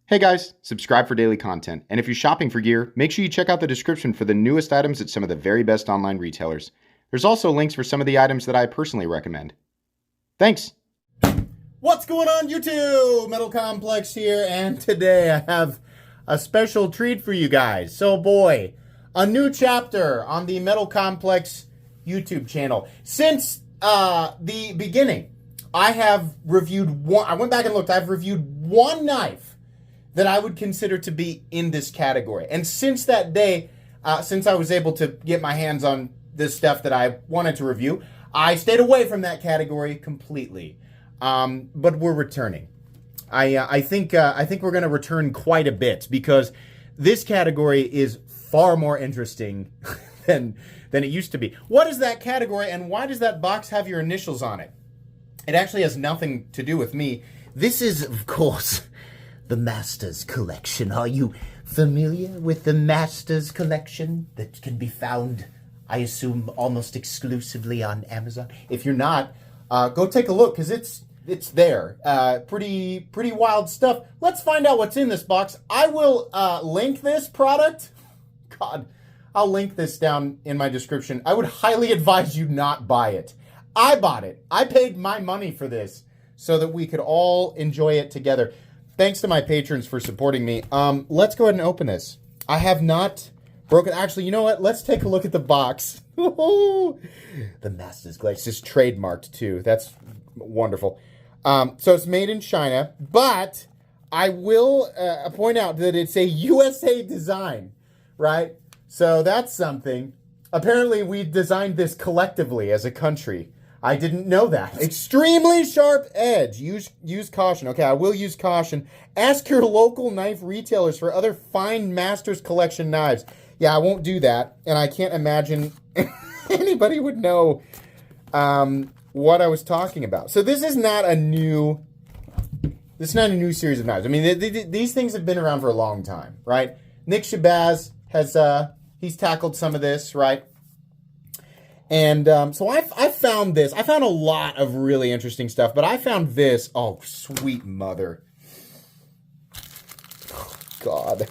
Hey guys, subscribe for daily content, and if you're shopping for gear, make sure you check out the description for the newest items at some of the very best online retailers. There's also links for some of the items that I personally recommend. Thanks! What's going on YouTube? Metal Complex here, and today I have a special treat for you guys. So boy, a new chapter on the Metal Complex YouTube channel. Since the beginning, I have reviewed I went back and looked, I've reviewed one knife that I would consider to be in this category. And since that day, since I was able to get my hands on this stuff that I wanted to review, I stayed away from that category completely. But we're returning. I think we're going to return quite a bit because this category is far more interesting than it used to be. What is that category, and why does that box have your initials on it? It actually has nothing to do with me. This is, of course, the Masters Collection. Are you familiar with the Masters Collection that can be found, I assume, almost exclusively on Amazon? If you're not, go take a look because it's there. Pretty wild stuff. Let's find out what's in this box. I will link this product. God, I'll link this down in my description. I would highly advise you not buy it. I bought it. I paid my money for this so that we could all enjoy it together. Thanks to my patrons for supporting me. Let's go ahead and open this. I have not broken... Actually, you know what? Let's take a look at the box. The Masters Collection is trademarked, too. That's wonderful. So it's made in China, but I will point out that it's a USA design, right? So that's something. Apparently, we designed this collectively as a country. I didn't know that. Extremely sharp edge. Use caution. Okay, I will use caution. Ask your local knife retailers for other fine Masters Collection knives. Yeah, I won't do that, and I can't imagine anybody would know what I was talking about. So this is not a new series of knives. I mean, these things have been around for a long time, right? Nick Shabazz has he's tackled some of this, right? And so I found this. I found a lot of really interesting stuff, but I found this. Oh, sweet mother. Oh, God.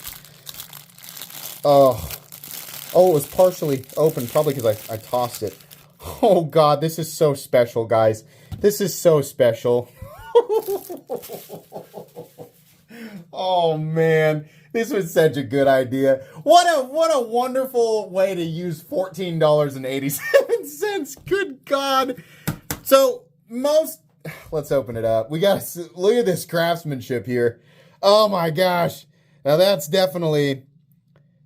Oh, it was partially open, probably because I tossed it. Oh, God, this is so special, guys. This is so special. Oh, man. This was such a good idea. What a wonderful way to use $14.87. Good God. So let's open it up. We got to look at this craftsmanship here. Oh my gosh. Now that's definitely,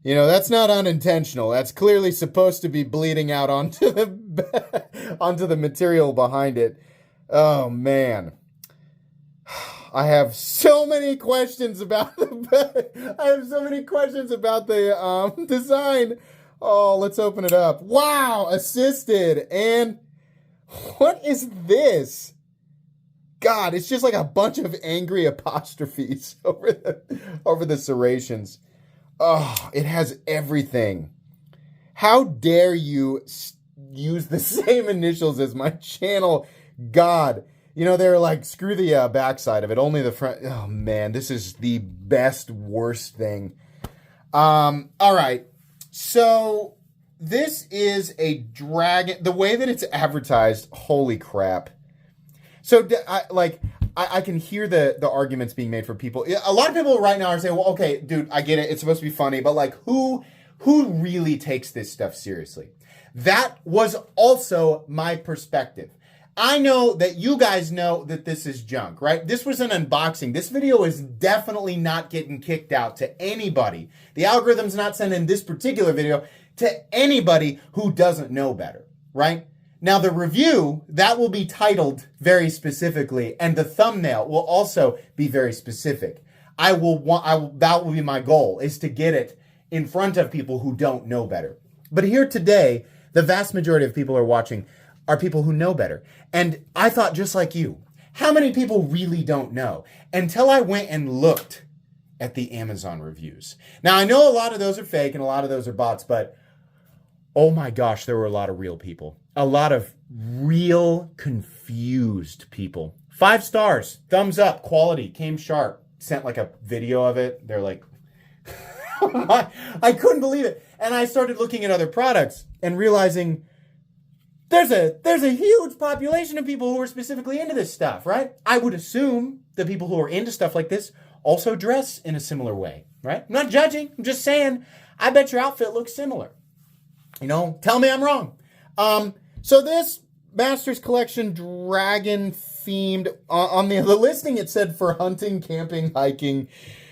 that's not unintentional. That's clearly supposed to be bleeding out onto the material behind it. Oh man. I have so many questions about the design. Oh, let's open it up. Wow, assisted. And what is this? God, it's just like a bunch of angry apostrophes over the serrations. Oh, it has everything. How dare you use the same initials as my channel? God. They're like, screw the backside of it, only the front. Oh, man, this is the best, worst thing. All right. So this is a dragon. The way that it's advertised, holy crap. So I can hear the arguments being made for people. A lot of people right now are saying, well, okay, dude, I get it. It's supposed to be funny. But like, who really takes this stuff seriously? That was also my perspective. I know that you guys know that this is junk, right? This was an unboxing. This video is definitely not getting kicked out to anybody. The algorithm's not sending this particular video to anybody who doesn't know better, right? Now, the review, that will be titled very specifically, and the thumbnail will also be very specific. That will be my goal, is to get it in front of people who don't know better. But here today, the vast majority of people are watching are people who know better. And I thought just like you, how many people really don't know? Until I went and looked at the Amazon reviews. Now, I know a lot of those are fake and a lot of those are bots, but oh my gosh, there were a lot of real people. A lot of real confused people. 5 stars, thumbs up, quality, came sharp. sent like a video of it. They're like, I couldn't believe it. And I started looking at other products and realizing there's a huge population of people who are specifically into this stuff, right? I would assume the people who are into stuff like this also dress in a similar way, right? I'm not judging. I'm just saying, I bet your outfit looks similar. You know, tell me I'm wrong. So this Masters Collection dragon themed, on the listing it said for hunting, camping, hiking,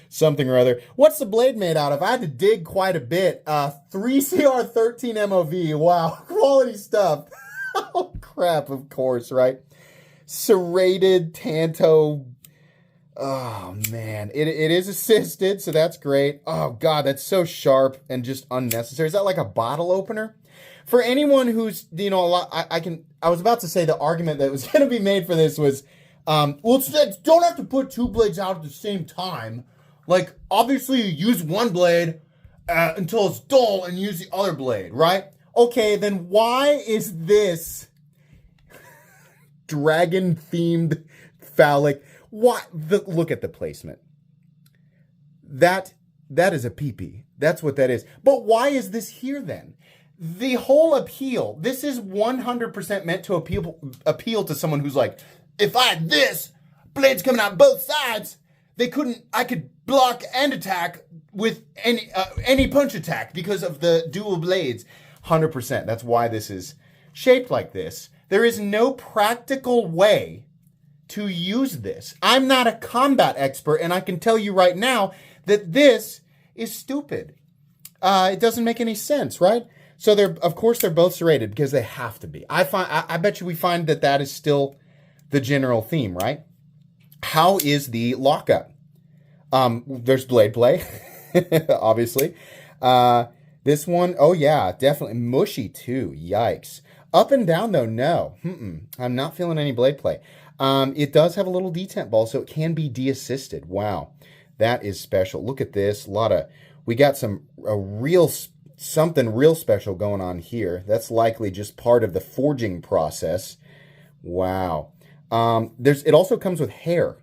something or other. What's the blade made out of? I had to dig quite a bit. 3CR13 MOV. Wow, quality stuff. Oh, crap, of course, right? Serrated Tanto. Oh, man. It is assisted, so that's great. Oh, God, that's so sharp and just unnecessary. Is that like a bottle opener? For anyone who's, you know, a lot, I was about to say the argument that was going to be made for this was, well, don't have to put two blades out at the same time. Like, obviously, you use one blade until it's dull and use the other blade, right? Okay, then why is this dragon-themed phallic? Look at the placement. That is a peepee. That's what that is. But why is this here then? The whole appeal, this is 100% meant to appeal to someone who's like, if I had this, blades coming out both sides, I could block and attack with any punch attack because of the dual blades. 100%. That's why this is shaped like this. There is no practical way to use this. I'm not a combat expert, and I can tell you right now that this is stupid. It doesn't make any sense, right? So of course they're both serrated because they have to be. I bet you we find that is still the general theme, right? How is the lockup? There's blade play, obviously. This one, oh yeah, definitely mushy too. Yikes. Up and down though, no. I'm not feeling any blade play. It does have a little detent ball, so it can be de-assisted. Wow, that is special. Look at this. We got something real special going on here. That's likely just part of the forging process. Wow. It also comes with hair.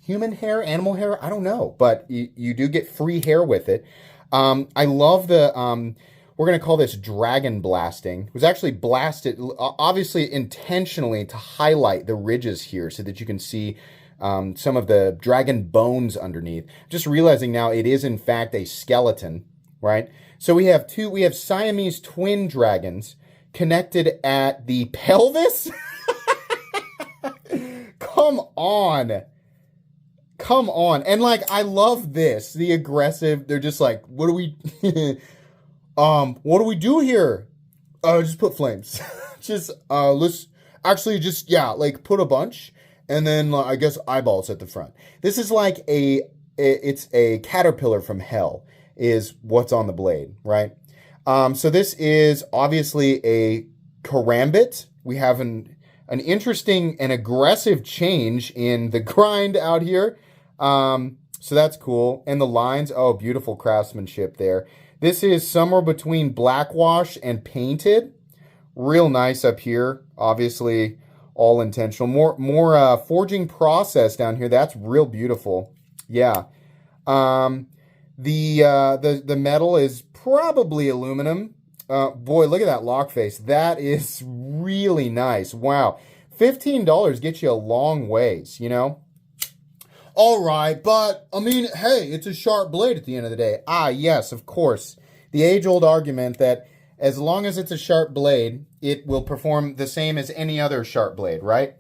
Human hair, animal hair, I don't know, but you do get free hair with it. I love we're going to call this dragon blasting. It was actually blasted, obviously intentionally to highlight the ridges here so that you can see some of the dragon bones underneath. Just realizing now it is in fact a skeleton, right? So we have Siamese twin dragons connected at the pelvis. Come on. And like, I love this, the aggressive, they're just like, what do we do here? Just put flames. Let's actually like put a bunch and then I guess eyeballs at the front. This is like it's a caterpillar from hell is what's on the blade, right? So this is obviously a karambit. We have an interesting and aggressive change in the grind out here. So that's cool. And the lines, oh, beautiful craftsmanship there. This is somewhere between blackwash and painted. Real nice up here. Obviously, all intentional. More forging process down here. That's real beautiful. Yeah. The metal is probably aluminum. Boy, look at that lock face. That is really nice. Wow. $15 gets you a long ways, you know? All right, but, I mean, hey, it's a sharp blade at the end of the day. Ah, yes, of course. The age-old argument that as long as it's a sharp blade, it will perform the same as any other sharp blade, right?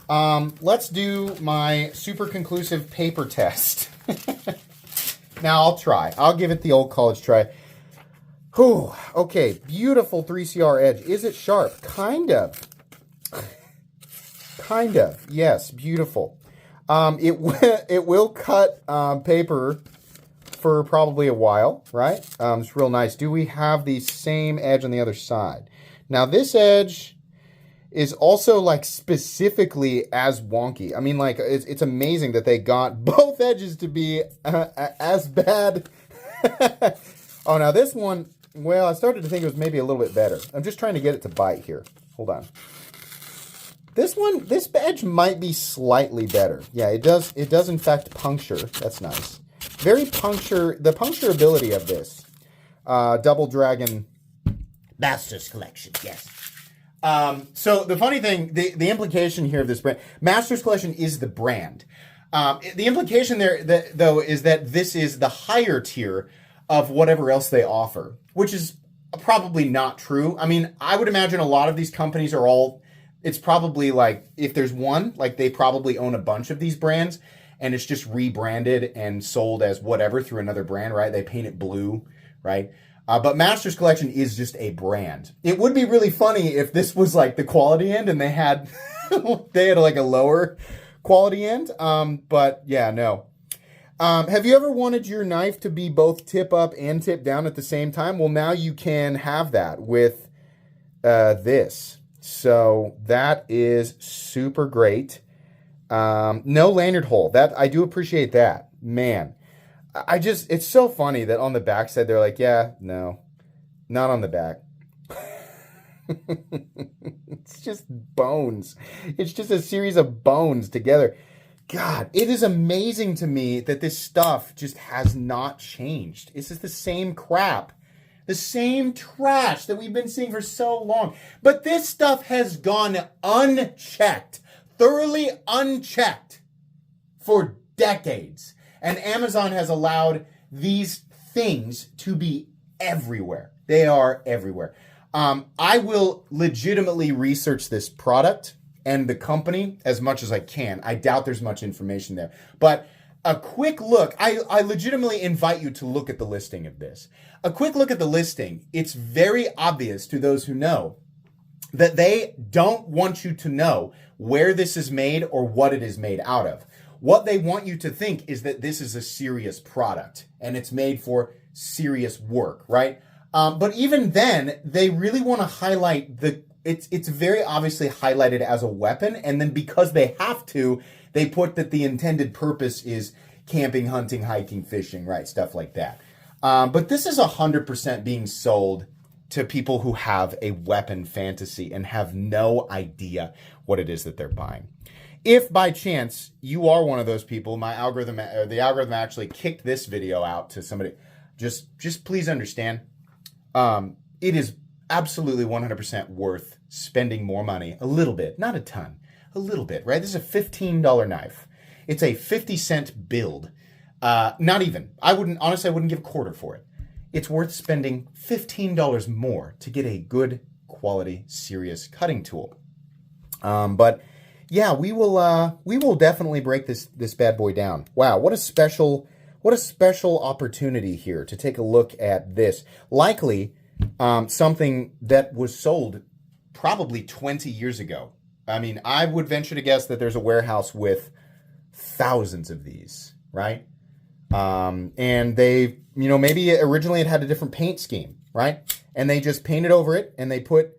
Let's do my super conclusive paper test. Now, I'll try. I'll give it the old college try. Whew, okay, beautiful 3CR edge. Is it sharp? Kind of. Kind of, yes, beautiful. It will cut paper for probably a while, right? It's real nice. Do we have the same edge on the other side? Now, this edge is also, like, specifically as wonky. I mean, like, it's amazing that they got both edges to be as bad. Oh, now this one, well, I started to think it was maybe a little bit better. I'm just trying to get it to bite here. Hold on. This edge might be slightly better. Yeah, it does in fact puncture. That's nice. The puncturability of this. Double Dragon Masters Collection, yes. So the funny thing, the implication here of this brand, Masters Collection is the brand. The implication there, though, is that this is the higher tier of whatever else they offer, which is probably not true. I mean, I would imagine a lot of these companies are all, it's probably like, if there's one, like they probably own a bunch of these brands and it's just rebranded and sold as whatever through another brand, right? They paint it blue, right? But Masters Collection is just a brand. It would be really funny if this was like the quality end and they had like a lower quality end. But yeah, no. Have you ever wanted your knife to be both tip up and tip down at the same time? Well, now you can have that with this. So that is super great. No lanyard hole. That I do appreciate that. Man, it's so funny that on the back side they're like, yeah, no, not on the back. It's just bones. It's just a series of bones together. God, it is amazing to me that this stuff just has not changed. It's just the same crap, the same trash that we've been seeing for so long. But this stuff has gone unchecked, thoroughly unchecked for decades. And Amazon has allowed these things to be everywhere. They are everywhere. I will legitimately research this product and the company as much as I can. I doubt there's much information there. But a quick look, I legitimately invite you to look at the listing of this. A quick look at the listing. It's very obvious to those who know that they don't want you to know where this is made or what it is made out of. What they want you to think is that this is a serious product and it's made for serious work, right? But even then, they really want to highlight it's very obviously highlighted as a weapon, and then because they have to, they put that the intended purpose is camping, hunting, hiking, fishing, right? Stuff like that. But this is 100% being sold to people who have a weapon fantasy and have no idea what it is that they're buying. If by chance you are one of those people, the algorithm actually kicked this video out to somebody, just please understand, it is absolutely 100% worth spending more money, a little bit, not a ton, a little bit, right? This is a $15 knife. It's a 50-cent build. Not even. I wouldn't give a quarter for it. It's worth spending $15 more to get a good quality, serious cutting tool. But yeah, we will definitely break this bad boy down. Wow, what a special opportunity here to take a look at this. Likely something that was sold probably 20 years ago. I mean, I would venture to guess that there's a warehouse with thousands of these, right? And they, maybe originally it had a different paint scheme, right? And they just painted over it and they put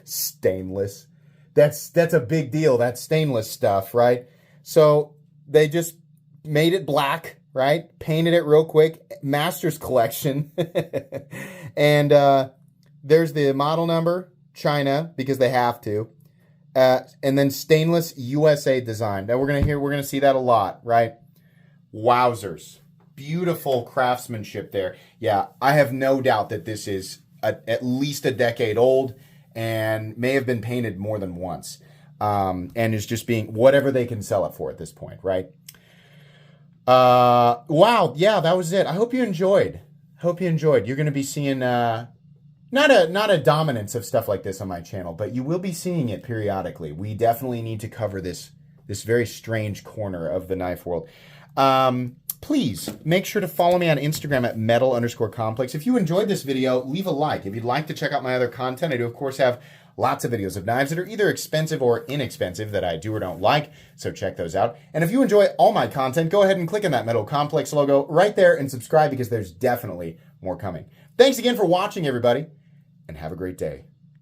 stainless. That's a big deal. That's stainless stuff, right? So they just made it black, right? Painted it real quick. Masters Collection. And there's the model number, China, because they have to. And then stainless USA design. Now we're gonna see that a lot, right? Wowzers. Beautiful craftsmanship there. Yeah, I have no doubt that this is at least a decade old and may have been painted more than once. And is just being whatever they can sell it for at this point, right? Wow, yeah, that was it. I hope you enjoyed. You're going to be seeing not a dominance of stuff like this on my channel, but you will be seeing it periodically. We definitely need to cover this very strange corner of the knife world. Please make sure to follow me on Instagram at metal_complex. If you enjoyed this video, leave a like. If you'd like to check out my other content, I do of course have lots of videos of knives that are either expensive or inexpensive that I do or don't like, so check those out. And if you enjoy all my content, go ahead and click on that Metal Complex logo right there and subscribe because there's definitely more coming. Thanks again for watching, everybody, and have a great day.